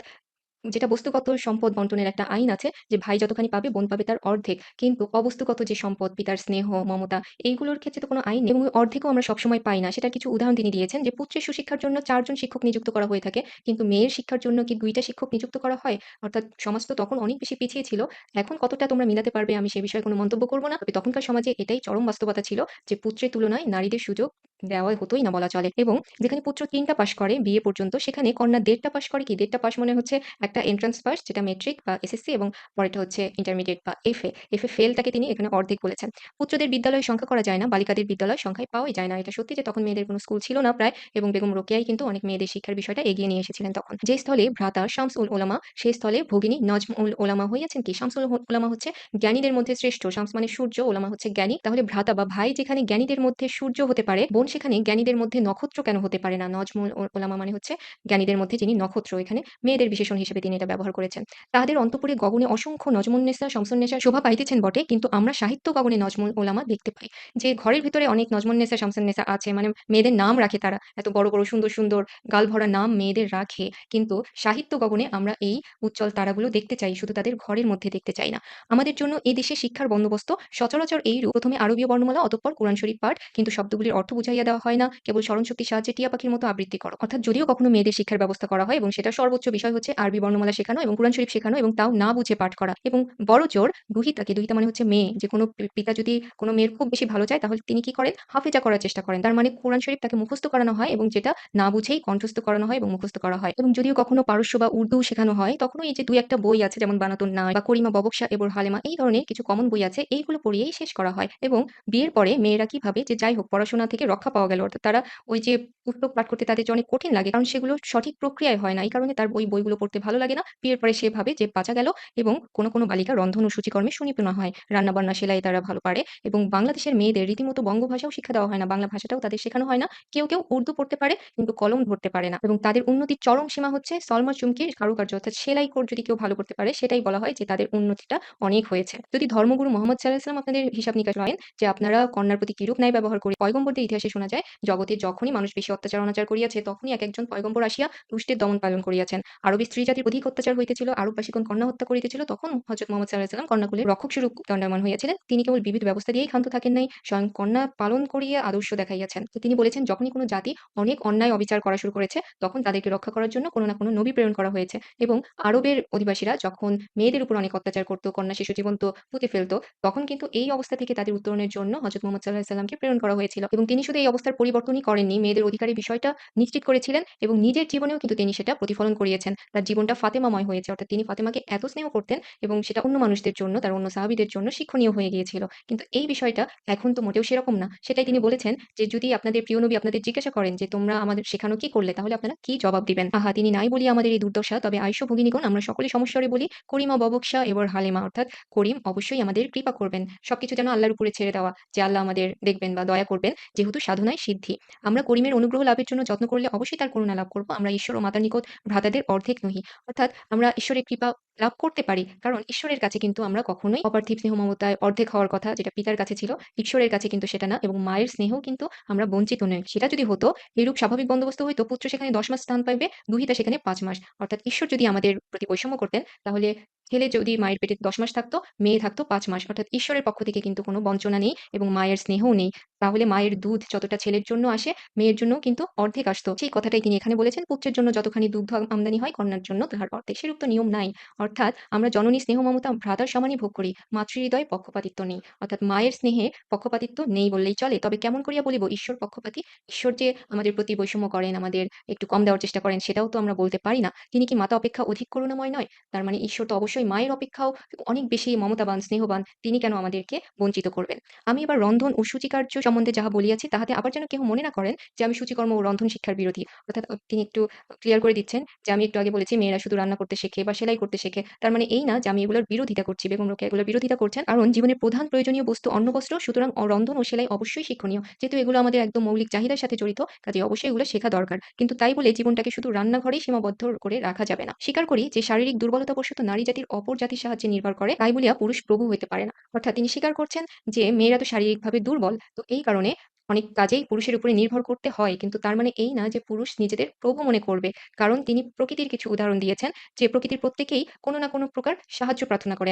যেটা বস্তুগত সম্পদ বন্টনের একটা আইন আছে যে ভাই যতখানি পাবে বোন পাবে তার অর্ধেক। কিন্তু অবস্তুগত যে সম্পদ, পিতার স্নেহ, মমতা, এইগুলোর ক্ষেত্রে তো কোনো আইন নেই এবং ওই অর্ধেকও আমরা সবসময় পাই না। সেটার কিছু উদাহরণ তিনি দিয়েছেন যে পুত্রের সুশিক্ষার জন্য ৪ জন শিক্ষক নিযুক্ত করা হয়ে থাকে। কিন্তু মেয়ের শিক্ষার জন্য কি ২ টা শিক্ষক নিযুক্ত করা হয়? অর্থাৎ সমাজ তো তখন অনেক বেশি পিছিয়ে ছিল। এখন কতটা তোমরা মিলাতে পারবে আমি সে বিষয়ে কোনো মন্তব্য করব না। তবে তখনকার সমাজে এটাই চরম বাস্তবতা ছিল যে পুত্রের তুলনায় নারীদের সুযোগ দেওয়া হতই না বলা চলে এবং যেখানে পুত্র ৩ টা পাস করে বিএ পর্যন্ত, সেখানে কন্যা ১.৫ টা পাস করে কি ১.৫ টা পাস মানে হচ্ছে একটা এন্ট্রান্স পাস যেটা মেট্রিক বা এসএসসি এবং পরেরটা হচ্ছে ইন্টারমিডিয়েট বা এফএ। এফএ ফেলটাকে তিনি এখানে অর্ধেক বলেছেন। পুত্রদের বিদ্যালয় সংখ্যা করা যায় না, বালিকাদের বিদ্যালয় সংখ্যায় পাওয়াই যায় না। এটা সত্যি যে তখন মেয়েদের কোনো স্কুল ছিল না প্রায় এবং বেগম রোকেয়াই কিন্তু অনেক মেয়েদের শিক্ষার বিষয়টা এগিয়ে নিয়ে এসেছিলেন তখন। যে স্থলে ভ্রাতা শামসুল উলামা, সেই স্থলে ভগিনী নজমুল উলামা হইয়াছেন কি? শামসুল উলামা হচ্ছে জ্ঞানীদের মধ্যে শ্রেষ্ঠ। শামস মানে সূর্য, উলামা হচ্ছে জ্ঞানী। তাহলে ভ্রাতা বা ভাই যেখানে জ্ঞানীদের মধ্যে সূর্য হতে পারে, বোন সেখানে জ্ঞানীদের মধ্যে নক্ষত্র কেন হতে পারে না? নজমুল উলামা মানে হচ্ছে জ্ঞানীদের মধ্যে যিনি নক্ষত্র। এখানে মেয়েদের বিশেষণ হিসেবে তিনি এটা ব্যবহার করেছেন। তাহাদের অন্তঃপুরে গগনে অসংখ্য নজমুন্নেসা, শামসুন্নেসার শোভা পাইতেছেন বটে, কিন্তু আমরা সাহিত্য গগনে নজমুল উলামা দেখতে পাই। যে ঘরের ভিতরে অনেক নজমুন্নেসা, শামসুন্নেসা আছে, মানে মেয়েদের নাম রাখে তারা। এত বড়, বড় সুন্দর, সুন্দর গালভরা নাম মেয়েদের রাখে। কিন্তু সাহিত্য গগনে আমরা এই উজ্জ্বল তারাগুলো দেখতে চাই, শুধু তাদের ঘরের মধ্যে দেখতে চাই না। আমাদের জন্য এ দেশে শিক্ষার বন্দোবস্ত সচরাচর এইরূপ। প্রথমে আরবীয় বর্ণমালা, অতঃপর কোরআন শরীফ পাঠ, কিন্তু শব্দগুলির অর্থ বুঝাইয়া দেওয়া হয় না, কেবল স্মরণশক্তির সাহায্যে টিয়া পাখির মতো আবৃত্তি করো। অর্থাৎ যদিও কখনো মেয়েদের শিক্ষার ব্যবস্থা করা হয় এবং সেটা সর্বোচ্চ বিষয় হচ্ছে আরবি বর্ণমালা শেখানো এবং কোরআন শরীফ শেখানো এবং তাও না বুঝে পাঠ করা এবং বড়জোর দুহিতাকে, দুহিতা মানে হচ্ছে মেয়ে, যে কোনো পিতা যদি কোনো মেয়ের খুব বেশি ভালো চায় তাহলে তিনি কি করেন? হাফেজা করার চেষ্টা করেন। তার মানে কোরআন শরীফ তাকে মুখস্থ করানো হয় এবং যেটা না বুঝেই কণ্ঠস্থ করানো হয় এবং মুখস্থ করা হয়। এবং যদিও কখনো পারস্য বা উর্দু শেখানো হয়, তখনও এই যে ২-১ টা বই আছে যেমন বানাতুন নায় বা করিমা ববকশা এবর হালেমা, এই ধরনের কিছু কমন বই আছে, এইগুলো পড়িয়েই শেষ করা হয়। এবং বিয়ের পরে মেয়েরা কি ভাবে যে যাই হোক পড়াশোনা থেকে রক্ষা পাওয়া গেল। অর্থাৎ তারা ওই যে পুস্তক পাঠ করতে তাদের যে অনেক কঠিন লাগে, কারণ সেগুলো সঠিক প্রক্রিয়ায় হয় না। এই কারণে তার ওই বইগুলো পড়তে ভালো লাগে না। বিয়ের পরে সে ভাবে যে বাঁচা গেল এবং কোনো বালিকা রন্ধন ও সূচিকর্মে সুনিপুণা হয়। রান্না-বান্না, সেলাই তারা ভালো পারে এবং বাংলাদেশের মেয়েদের রীতিমতো বঙ্গভাষাও শিক্ষা দেওয়া হয় না। বাংলা ভাষাটাও তাদের শেখানো হয় না। কেউ উর্দু পড়তে পারে কিন্তু কলম ধরতে পারে না এবং তাদের উন্নতির চরম সীমা হচ্ছে সলমা চুমকির কারুকার্য, অর্থাৎ সেলাই যদি কেউ ভালো করতে পারে সেটাই বলা হয় যে তাদের উন্নতিটা অনেক হয়েছে। যদি ধর্মগুরু মোহাম্মদ সাঃ আপনাদের হিসাব নিকাশ করেন যে আপনারা কন্যার প্রতি কিরূপ ন্যায় ব্যবহার করে, পয়গম্বরদের ইতিহাসে শোনা যায় জগতে যখনই মানুষ বেশি অত্যাচার অনাচার করিয়াছে তখনই একজন পয়গম্বর আসিয়া দুষ্টের দমন পালন করিয়াছেন। আরবী স্ত্রী জাতির অধিক অত্যাচার হইতেছিল, আরববাসীগণ কন্যা হত্যা করিতেছিল, তখন হযরত মুহাম্মদ সাঃ কন্যাকুলের রক্ষক স্বরূপ দণ্ডায়মান হইয়াছিলেন। তিনি কেবল বিবিধ ব্যবস্থা দিয়েই ক্ষান্ত থাকেন নাই, স্বয়ং কন্যা পালন করিয়া আদর্শ দেখাইয়াছেন। তো তিনি বলেছেন যখনই কোনো জাতি অনেক অন্যায় অবিচার করা শুরু করেছে তখন তাদেরকে রক্ষা করার জন্য কোনো না কোনো নবী প্রেরণ করা হয়েছে এবং আরবের অধিবাসীরা যখন মেয়েদের উপর অনেক অত্যাচার করত, কন্যা শিশু জীবন তো পুঁতে ফেলত, তখন কিন্তু এই অবস্থা থেকে তাদের উত্তরণের জন্য হযরত মুহাম্মদ সাঃ প্রেরণ করা হয়েছিল এবং তিনি শুধু এই অবস্থার পরিবর্তনই করেননি, মেয়েদের অধিকারের বিষয়টা নিশ্চিত করেছিলেন এবং নিজের জীবনেও কিন্তু তিনি সেটা প্রতিফলন করিয়েছেন। তার জীবনটা ফাতেমাময় হয়েছে, অর্থাৎ তিনি ফাতেমাকে এত স্নেহ করতেন এবং সেটা অন্য মানুষদের জন্য, তার অন্য সাহাবীদের জন্য শিক্ষণীয় হয়ে গিয়েছিল। কিন্তু এই বিষয়টা এখন তো মোটেও সেরকম না। সেটাই তিনি বলেছেন যে যদি আপনাদের প্রিয় নবী আপনাদের জিজ্ঞাসা করেন যে তোমরা আমাদের শেখানো কি করলে? তাহলে আপনারা কি জবাব দিবেন? আহা! তিনি নাই বলিয়া আমাদের এই দুর্দশা, তবে আইসো ভগিনীগণ আমরা সকলে সমস্বরে বলি করিমা ববকশা এবার হালিমা, অর্থাৎ করিম অবশ্যই আমাদের কৃপা করবেন। সবকিছু যেন আল্লাহর উপরে ছেড়ে দেওয়া, যে আল্লাহ আমাদের দেখবেন বা দয়া করবেন, যেহেতু সাধনায় সিদ্ধি। আমরা করিমের অনুগ্রহ লাভের জন্য যত্ন করলে অবশ্যই তার করুণা লাভ করব। আমরা ঈশ্বর ও মাতার নিকট ভ্রাতাদের অর্ধেক নহি। অর্থাৎ আমরা ঈশ্বরের কৃপা লাভ করতে পারি। কারণ ঈশ্বরের কাছে কিন্তু আমরা কখনোই অপার্থিব স্নেহ মমতায় অর্ধেক হওয়ার কথা যেটা পিতার কাছে ছিল, ঈশ্বরের কাছে কিন্তু সেটা না এবং মায়ের স্নেহও কিন্তু আমরা বঞ্চিত নই। সেটা যদি হতো, এরূপ স্বাভাবিক বন্দোবস্ত হইতো, পুত্র সেখানে ১০ মাস স্থান পাইবে, দুহিতা সেখানে ৫ মাস। অর্থাৎ ঈশ্বর যদি আমাদের প্রতি বৈষম্য করতেন তাহলে ছেলে যদি মায়ের পেটে ১০ মাস থাকতো, মেয়ে থাকতো ৫ মাস। অর্থাৎ ঈশ্বরের পক্ষ থেকে কিন্তু কোনো বঞ্চনা নেই এবং মায়ের স্নেহও নেই। তাহলে মায়ের দুধ যতটা ছেলের জন্য আসে, মেয়ের জন্যও কিন্তু অর্ধেক আসতো। সেই কথাটাই তিনি এখানে বলেছেন, পুত্রের জন্য যতখানি দুগ্ধ আমদানি হয়, কন্যার জন্য তাহার অর্ধেক। সেরূপ তো নিয়ম নাই। অর্থাৎ আমরা জননী স্নেহ মমতা ভ্রাতার সমানই ভোগ করি। মাতৃহৃদয়ে পক্ষপাতিত্ব নেই। অর্থাৎ মায়ের স্নেহে পক্ষপাতিত্ব নেই বললেই চলে। তবে কেমন করিয়া বলিব ঈশ্বর পক্ষপাতী? ঈশ্বর যে আমাদের প্রতি বৈষম্য করেন, আমাদের একটু কম দেওয়ার চেষ্টা করেন, সেটাও তো আমরা বলতে পারি না। তিনি কি মাতা অপেক্ষা অধিক করুণাময় নয়? তার মানে ঈশ্বর তো অবশ্যই মায়ের অপেক্ষাও অনেক বেশি মমতাবান, স্নেহবান। তিনি কেন আমাদেরকে বঞ্চিত করবেন? আমি এবার রন্ধন ও সূচিকার্য সম্বন্ধে যাহা বলিয়াছি, তাহাতে আবার যেন কেহ মনে না করেন যে আমি সূচিকর্ম ও রন্ধন শিক্ষার বিরোধী। অর্থাৎ তিনি একটু ক্লিয়ার করে দিচ্ছেন যে আমি একটু আগে বলেছি মেয়েরা শুধু রান্না করতে শেখে বা সেলাই করতে শেখে। তার মানে এই না যে আমি এগুলোর বিরোধিতা করছি। বেগম রোকেয়া এগুলোর বিরোধিতা করছেন। কারণ জীবনের প্রধান প্রয়োজনীয় বস্তু অন্ন বস্ত্র, সুতরাং রন্ধন ও সেলাই অবশ্যই শিক্ষণীয়। যেহেতু এগুলো আমাদের একদম মৌলিক চাহিদার সাথে জড়িত, কাজেই অবশ্যই এগুলো শেখা দরকার। কিন্তু তাই বলে জীবনটাকে শুধু রান্নাঘরেই সীমাবদ্ধ করে রাখা যাবে না। স্বীকার করি যে শারীরিক দুর্বলতাবশত নারী জাতির অপর জাতির সাহায্যে নির্ভর করে, তাই বলিয়া পুরুষ প্রভু হইতে পারে না। অর্থাৎ তিনি স্বীকার করছেন যে মেয়েরা তো শারীরিকভাবে দুর্বল। তো এই কারণে অনেক কাজেই পুরুষের উপরে নির্ভর করতে হয়। কিন্তু তার মানে এই না যে পুরুষ নিজেদের প্রভু মনে করবে। কারণ তিনি প্রকৃতির কিছু উদাহরণ দিয়েছেন যে প্রকৃতির প্রত্যেকেই কোনো না কোনো প্রকার সাহায্য প্রার্থনা করে।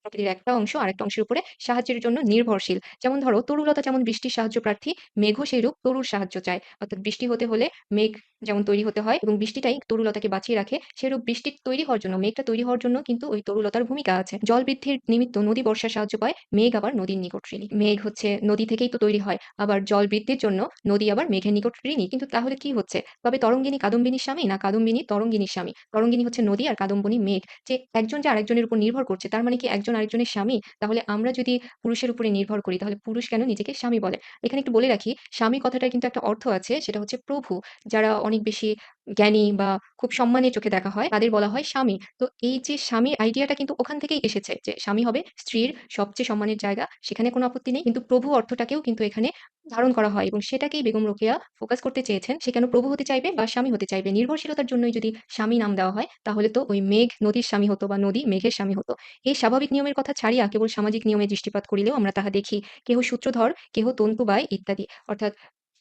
প্রকৃতির একটা অংশ আরেকটা অংশের উপরে সাহায্যের জন্য নির্ভরশীল। যেমন ধরো তরুলতা যেমন বৃষ্টির সাহায্য প্রার্থী, মেঘও সেইরূপ তরুর সাহায্য চায়। অর্থাৎ বৃষ্টি হতে হলে মেঘ যেমন তৈরি হতে হয় এবং বৃষ্টিটাই তরুলতাকে বাঁচিয়ে রাখে, সেরূপ বৃষ্টি তৈরি হওয়ার জন্য, মেঘটা তৈরি হওয়ার জন্য কিন্তু ওই তরুলতার ভূমিকা আছে। জল বৃদ্ধির নিমিত্ত নদী বর্ষার সাহায্য পায়, মেঘ আবার নদীর নিকট ঋণী। মেঘ হচ্ছে নদী থেকেই তো তৈরি হয়। আবার জল বৃদ্ধির জন্য নদী আবার মেঘের নিকট ঋণী। কিন্তু তাহলে কি হচ্ছে? তবে তরঙ্গিনী কাদম্বিনীর স্বামী না কাদম্বিনী তরঙ্গিনীর স্বামী? তরঙ্গিনী হচ্ছে নদী আর কাদম্বিনী মেঘ। যে একজন যে আরেকজনের উপর নির্ভর করছে, তার মানে কি একজন আরেকজনের স্বামী? তাহলে আমরা যদি পুরুষের উপরে নির্ভর করি, তাহলে পুরুষ কেন নিজেকে স্বামী বলে? এখানে একটু বলে রাখি, স্বামী কথাটার কিন্তু একটা অর্থ আছে, সেটা হচ্ছে প্রভু। যারা অনেক বেশি জ্ঞানী বা খুব সম্মানের চোখে দেখা হয়, তাদের বলা হয় স্বামী। তো এই যে স্বামীর আইডিয়াটা কিন্তু ওখান থেকেই এসেছে যে স্বামী হবে স্ত্রীর সবচেয়ে সম্মানের জায়গা, সেখানে কোনো আপত্তি নেই। কিন্তু প্রভু অর্থটাকেও কিন্তু এখানে ধারণ করা হয় এবং সেটাকেই বেগম রোকেয়া ফোকাস করতে চেয়েছেন। সে কেন প্রভু হতে চাইবে বা স্বামী হতে চাইবে? নির্ভরশীলতার জন্যই যদি স্বামী নাম দেওয়া হয়, তাহলে তো ওই মেঘ নদীর স্বামী হতো বা নদী মেঘের স্বামী হতো। এই স্বাভাবিক নিয়মের কথা ছাড়িয়া কেবল সামাজিক নিয়মে দৃষ্টিপাত করিলেও আমরা তাহা দেখি। কেহ সূত্রধর, কেহ তন্তুবায় ইত্যাদি। অর্থাৎ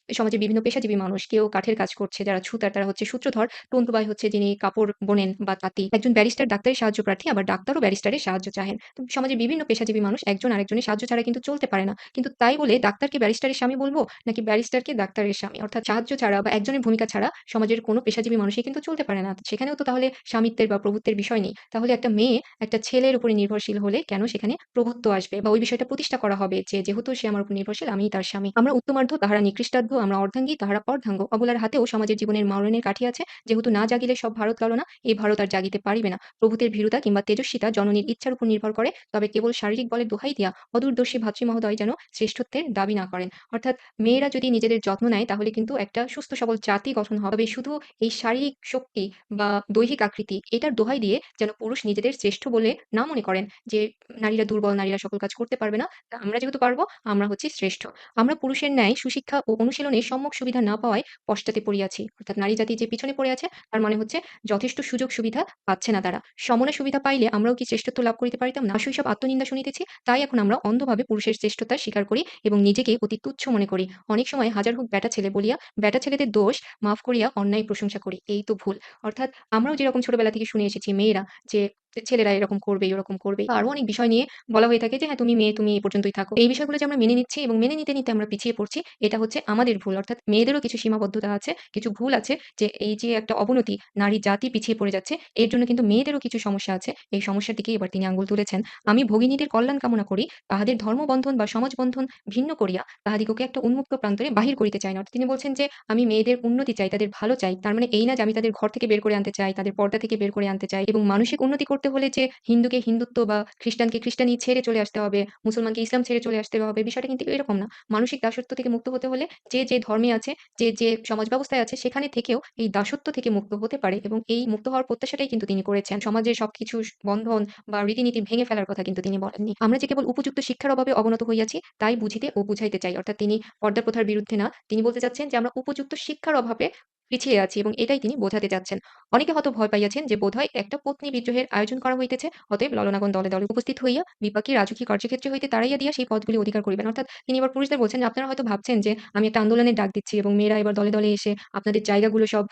সমাজে বিভিন্ন পেশাজীবী মানুষ, কেউ কাঠের কাজ করছে, যারা ছুতার তারা হচ্ছে সূত্রধর, তন্তুবায় হচ্ছে যিনি কাপড় বোনেন বা তাঁতি। একজন ব্যারিস্টার ডাক্তারের সাহায্য প্রার্থী, আবার ডাক্তারও ব্যারিস্টারের সাহায্য চাহেন। তো সমাজে বিভিন্ন পেশাজীবী মানুষ একজন আরেকজনের সাহায্য ছাড়া কিন্তু চলতে পারে না। কিন্তু তাই বলে ডাক্তারকে ব্যারিস্টারের স্বামী বলব, নাকি ব্যারিস্টারকে ডাক্তারের স্বামী? অর্থাৎ সাহায্য ছাড়া বা একজনের ভূমিকা ছাড়া সমাজের কোনো পেশাজীবী মানুষই কিন্তু চলতে পারে না। সেখানেও তো তাহলে স্বামিত্বের বা প্রভুত্বের বিষয় নেই। তাহলে একটা মেয়ে একটা ছেলের উপরে নির্ভরশীল হলে কেন সেখানে প্রভুত্ব আসবে বা ওই বিষয়টা প্রতিষ্ঠা করা হবে যে যেহেতু সে আমার উপর নির্ভরশীল, আমিই তার স্বামী। আমরা উত্তমার্ধ, তাহারা নিকৃষ্টার্ধ, আমরা অর্ধাঙ্গী, তাহারা অর্ধাঙ্গ। অবলার হাতেও সমাজের জীবনের মরণের কাঠি আছে। যেহেতু না জাগিলে সব ভারত ললনা, এই ভারত আর জাগিতে পারিবে না। প্রভুতের ভীরুতা কিংবা তেজস্বিতা জননীর ইচ্ছার উপর নির্ভর করে। তবে কেবল শারীরিক বলের দোহাই দিয়া অদূরদর্শী ভাতৃমহোদয় যেন শ্রেষ্ঠত্বের দাবি না করেন। অর্থাৎ মেয়েরা যদি নিজেদের যত্ন নেয়, তাহলে কিন্তু একটা সুস্থ সবল জাতি গঠন হবে। তবে শুধু এই শারীরিক শক্তি বা দৈহিক আকৃতি এটার দোহাই দিয়ে যেন পুরুষ নিজেদের শ্রেষ্ঠ বলে না মনে করেন যে নারীরা দুর্বল, নারীরা সকল কাজ করতে পারবে না। তা আমরা যেহেতু পারবো, আমরা হচ্ছি শ্রেষ্ঠ। আমরা পুরুষের ন্যায় সুশিক্ষা ও অনুশীলনের সম্যক সুবিধা না পাওয়ায় পশ্চাতে পড়িয়াছি। অর্থাৎ নারী জাতি যে পিছনে পড়ে আছে, তার মানে হচ্ছে যথেষ্ট সুযোগ সুবিধা পাচ্ছে না তারা। সমনা সুবিধা পাইলে আমরাও কি শ্রেষ্ঠত্ব লাভ করিতে পারিতাম না? শৈশব আত্মনিন্দা শুনিতেছি, তাই এখন আমরা অন্ধভাবে পুরুষের শ্রেষ্ঠতা স্বীকার করি এবং নিজেকে অতি তুচ্ছ মনে করি। অনেক সময় হাজার হোক ব্যাটা ছেলে বলিয়া ব্যাটা ছেলেদের দোষ মাফ করিয়া অন্যায় প্রশংসা করি। এই তো ভুল। অর্থাৎ আমরাও যেরকম ছোটবেলা থেকে শুনে এসেছি মেয়েরা যে ছেলেরা এরকম করবে, ওরকম করবে। আরো অনেক বিষয় নিয়ে বলা হয়ে থাকে যে হ্যাঁ, তুমি মেয়ে, তুমি এই পর্যন্তই থাকো। এই বিষয়গুলো যে আমরা মেনে নিচ্ছি এবং মেনে নিতে আমরা পিছিয়ে পড়ছি, এটা হচ্ছে আমাদের ভুল। অর্থাৎ মেয়েদেরও কিছু সীমাবদ্ধতা আছে, কিছু ভুল আছে, যে এই যে একটা অবনতি, নারী জাতি পিছিয়ে পড়ে যাচ্ছে, এর জন্য কিন্তু মেয়েদেরও কিছু সমস্যা আছে। এই সমস্যার দিকেই এবার তিনি আঙুল তুলেছেন। আমি ভগিনীদের কল্যাণ কামনা করি, তাহাদের ধর্মবন্ধন বা সমাজবন্ধন ভিন্ন করিয়া তাহাদিগকে একটা উন্মুক্ত প্রান্তরে বাহির করিতে চাই না। অর্থাৎ তিনি বলছেন যে আমি মেয়েদের উন্নতি চাই, তাদের ভালো চাই। তার মানে এই না যে আমি তাদের ঘর থেকে বের করে আনতে চাই, তাদের পর্দা থেকে বের করে আনতে চাই এবং মানসিক উন্নতি করতে হলে যে হিন্দুকে হিন্দুত্ব বা খ্রিস্টানকে খ্রিস্টানি ছেড়ে চলে আসতে হবে, মুসলমানকে ইসলাম ছেড়ে চলে আসতে হবে। বিষয়টা কিন্তু এরকম না। মানসিক দাসত্ব থেকে মুক্ত হতে হলে যে ধর্মে আছে, যে সমাজ ব্যবস্থায় আছে, সেখানে থেকেও এই দাসত্ব থেকে মুক্ত হতে পারে এবং এই মুক্ত হওয়ার প্রত্যাশাটাই কিন্তু তিনি করেছেন। সমাজের সবকিছু বন্ধন বা রীতিনীতি ভেঙে ফেলার কথা কিন্তু তিনি বলেননি। আমরা যে কেবল উপযুক্ত শিক্ষার অভাবে অবনত হইয়াছি, তাই বুঝিতে ও বুঝাইতে চাই। অর্থাৎ তিনি পর্দা প্রথার বিরুদ্ধে না। তিনি বলতে চাচ্ছেন যে আমরা উপযুক্ত শিক্ষার অভাবে পিছিয়ে আছি এবং এটাই তিনি বোঝাতে চাচ্ছেন। অনেকে হয়তো ভয় পাইয়াছেন যে বোধহয় একটা পত্নী বিদ্রোহের আয়োজন করা হইতেছে, অতএব ললনাগণ দলে, দলে উপস্থিত হইয়া বিপাকী রাজকীয় কার্যক্ষেত্রে হইতে তাড়াইয়া দিয়া সেই পদগুলি অধিকার করিবেন। অর্থাৎ তিনি এবার পুরুষদের বলছেন যে আপনারা হয়তো ভাবছেন যে আমি একটা আন্দোলনের ডাক দিচ্ছি এবং মেয়েরা এবার দলে, দলে এসে আপনাদের জায়গাগুলো সব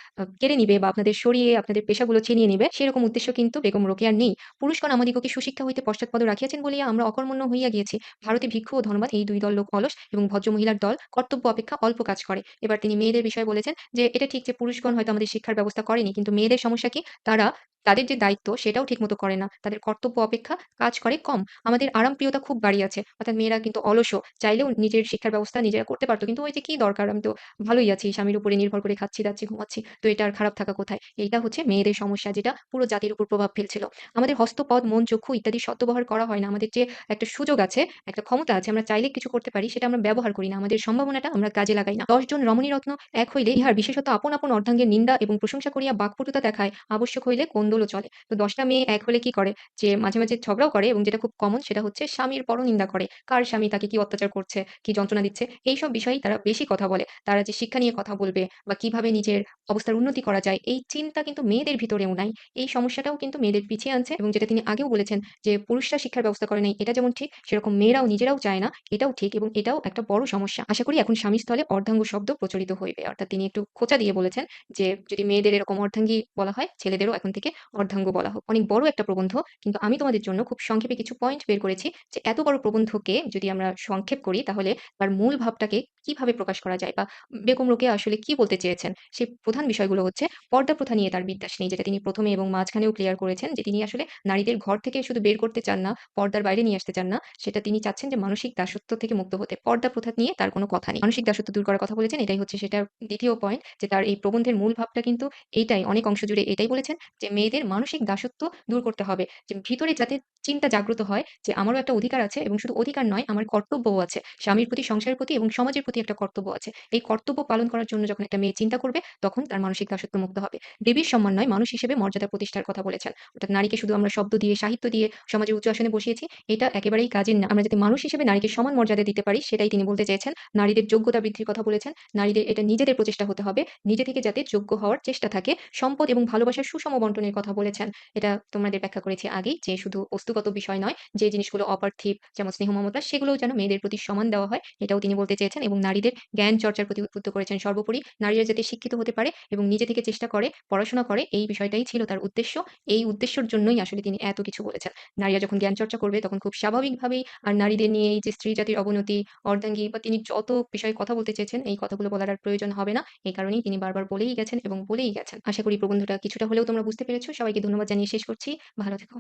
কেড়ে নিবে বা আপনাদের সরিয়ে আপনাদের পেশাগুলো ছিনিয়ে নিবে। সেরকম উদ্দেশ্য কিন্তু বেগম রোকেয়ার নেই। পুরুষগণ আমাদিগকে সুশিক্ষা হইতে পশ্চাৎপদ রাখিয়াছেন বলিয়া আমরা অকর্মণ্য হইয়া গিয়েছি। ভারতে ভিক্ষু ও ধনবান এই ২ দল লোক অলস এবং ভদ্রমহিলার দল কর্তব্য অপেক্ষা অল্প কাজ করে। এবার তিনি মেয়েদের বিষয়ে বলেছেন যে এটা ঠিক যে পুরুষগণ হয়তো আমাদের শিক্ষার ব্যবস্থা করেনি। কিন্তু মেয়েদের সমস্যা কি? তারা তাদের যে দায়িত্ব সেটাও ঠিকমতো করে না। তাদের কর্তব্য অপেক্ষা কাজ করে কম। আমাদের আরামপ্রিয়তা খুব বাড়িয়াছে। অর্থাৎ মেয়েরা কিন্তু অলসও। চাইলেও নিজের শিক্ষার ব্যবস্থা নিজেরা করতে পারত। কিন্তু ওই যে কি দরকার? আমি তো ভালোই আছি। স্বামীর উপরে নির্ভর করে খাচ্ছি, দাচ্ছি, ঘুমাচ্ছি। তো এটা আর খারাপ থাকা কোথায়? এইটা হচ্ছে মেয়েদের সমস্যা যেটা পুরো জাতির উপর প্রভাব ফেলছিল। আমাদের হস্তপদ, মন, চক্ষু ইত্যাদির সদ্ব্যবহার করা হয় না। আমাদের যে একটা সুযোগ আছে, একটা ক্ষমতা আছে, আমরা চাইলে কিছু করতে পারি সেটা আমরা ব্যবহার করি না। আমাদের সম্ভাবনাটা আমরা কাজে লাগাই না। ১০ জন রমণীরত্ন এক হইলে ইহার বিশেষত আপন, আপন অর্ধাঙ্গের নিন্দা এবং প্রশংসা করিয়া বাকপটুতা দেখায় আবশ্যক হইলে কোন্দলও চলে। তো ১০ টা মেয়ে এক হলে কি করে? যে মাঝে, মাঝে ঝগড়াও করে এবং যেটা খুব কমন সেটা হচ্ছে স্বামীর পরনিন্দা করে। কার স্বামী তাকে কি অত্যাচার করছে, কি যন্ত্রণা দিচ্ছে, এইসব বিষয়েই তারা বেশি কথা বলে। তারা যে শিক্ষা নিয়ে কথা বলবে বা কিভাবে নিজের অবস্থার উন্নতি করা যায়, এই চিন্তা কিন্তু মেয়েদের ভিতরেও নাই। এই সমস্যাটাও কিন্তু মেয়েদের পিছিয়ে আনছে এবং যেটা তিনি আগেও বলেছেন যে পুরুষরা শিক্ষার ব্যবস্থা করে নাই এটা যেমন ঠিক, সেরকম মেয়েরাও নিজেরাও চায় না, এটাও ঠিক এবং এটাও একটা বড় সমস্যা। আশা করি এখন স্বামীর স্থলে অর্ধাঙ্গ শব্দ প্রচলিত হইবে। অর্থাৎ তিনি একটু খোঁচা দিয়ে বলেছেন যে যদি মেয়েদের এরকম অর্ধাঙ্গী বলা হয়, ছেলেদেরও এখন থেকে অর্ধাঙ্গ বলা হোক। অনেক বড় একটা প্রবন্ধ, কিন্তু আমি তোমাদের জন্য খুব সংক্ষেপে কিছু পয়েন্ট বের করেছি যে এত বড় প্রবন্ধকে যদি আমরা সংক্ষেপ করি তাহলে তার মূল ভাবটাকে কিভাবে প্রকাশ করা যায় বা বেগম রোকেয়া আসলে কি বলতে চেয়েছেন? সেই প্রধান বিষয়গুলো হচ্ছে পর্দা প্রথা নিয়ে তার বিদ্বেষ নেই, যেটা তিনি ১ম এ এবং মাঝখানেও ক্লিয়ার করেছেন যে তিনি আসলে নারীদের ঘর থেকে শুধু বের করতে চান না, পর্দার বাইরে নিয়ে আসতে চান না। সেটা তিনি চাচ্ছেন যে মানসিক দাসত্ব থেকে মুক্ত হতে। পর্দা প্রথা নিয়ে তার কোনো কথা নেই। মানসিক দাসত্ব দূর করার কথা বলেছেন। এটাই হচ্ছে সেটার ২য় পয়েন্ট যে তার এই প্রবন্ধের মূল ভাবটা কিন্তু এইটাই, অনেক অংশ জুড়ে এটাই বলেছেন যে মেয়েদের মানসিক দাসত্ব দূর করতে হবে। যে ভিতরে যাতে চিন্তা জাগ্রত হয় যে আমারও একটা অধিকার আছে এবং শুধু অধিকার নয়, আমার কর্তব্যও আছে। স্বামীর প্রতি, সংসারের প্রতি এবং সমাজের প্রতি একটা কর্তব্য আছে। এই কর্তব্য পালন করার জন্য যখন একটা মেয়ে চিন্তা করবে, তখন তার মানসিক দাসত্ব মুক্ত হবে। দেবীর সম্মান নয়, মানুষ হিসেবে মর্যাদা প্রতিষ্ঠার কথা বলেছেন। অর্থাৎ নারীকে শুধু আমরা শব্দ দিয়ে, সাহিত্য দিয়ে সমাজের উঁচু আসনে বসিয়েছি, এটা একেবারেই কাজের না। আমরা যাতে মানুষ হিসেবে নারীকে সমান মর্যাদা দিতে পারি, সেটাই তিনি বলতে চেয়েছেন। নারীদের যোগ্যতা বৃদ্ধির কথা বলেছেন। নারীদের এটা নিজেদের প্রচেষ্টা হতে হবে। নিজে থেকে যাতে যোগ্য হওয়ার চেষ্টা থাকে। সম্পদ এবং ভালোবাসার সুষম বন্টনের কথা বলেছেন। এটা তোমাদের ব্যাখ্যা করেছি আগেই যে শুধু বস্তুগত বিষয় নয়, যে জিনিসগুলো অপার্থিব যেমন স্নেহ মমতা সেগুলোও যেন মেয়েদের প্রতি সমান দেওয়া হয়, এটাও তিনি বলতে চেয়েছেন এবং নারীদের জ্ঞান চর্চার প্রতি উদ্বুদ্ধ করেছেন। সর্বোপরি নারীরা যাতে শিক্ষিত হতে পারে এবং নিজে থেকে চেষ্টা করে, পড়াশোনা করে, এই বিষয়টাই ছিল তার উদ্দেশ্য। এই উদ্দেশ্যর জন্যই আসলে তিনি এত কিছু বলেছেন। নারীরা যখন জ্ঞান চর্চা করবে তখন খুব স্বাভাবিকভাবেই আর নারীদের নিয়ে এই যে স্ত্রী জাতির অবনতি, অর্ধাঙ্গী বা তিনি যত বিষয়ে কথা বলতে চেয়েছেন, এই কথাগুলো বলার আর প্রয়োজন হবে না। এই কারণেই তিনি বারবার বলেই গেছেন এবং বলেই গেছেন। আশা করি প্রবন্ধটা কিছুটা হলেও তোমরা বুঝতে পেরেছ। সবাইকে ধন্যবাদ জানিয়ে শেষ করছি। ভালো থেকো।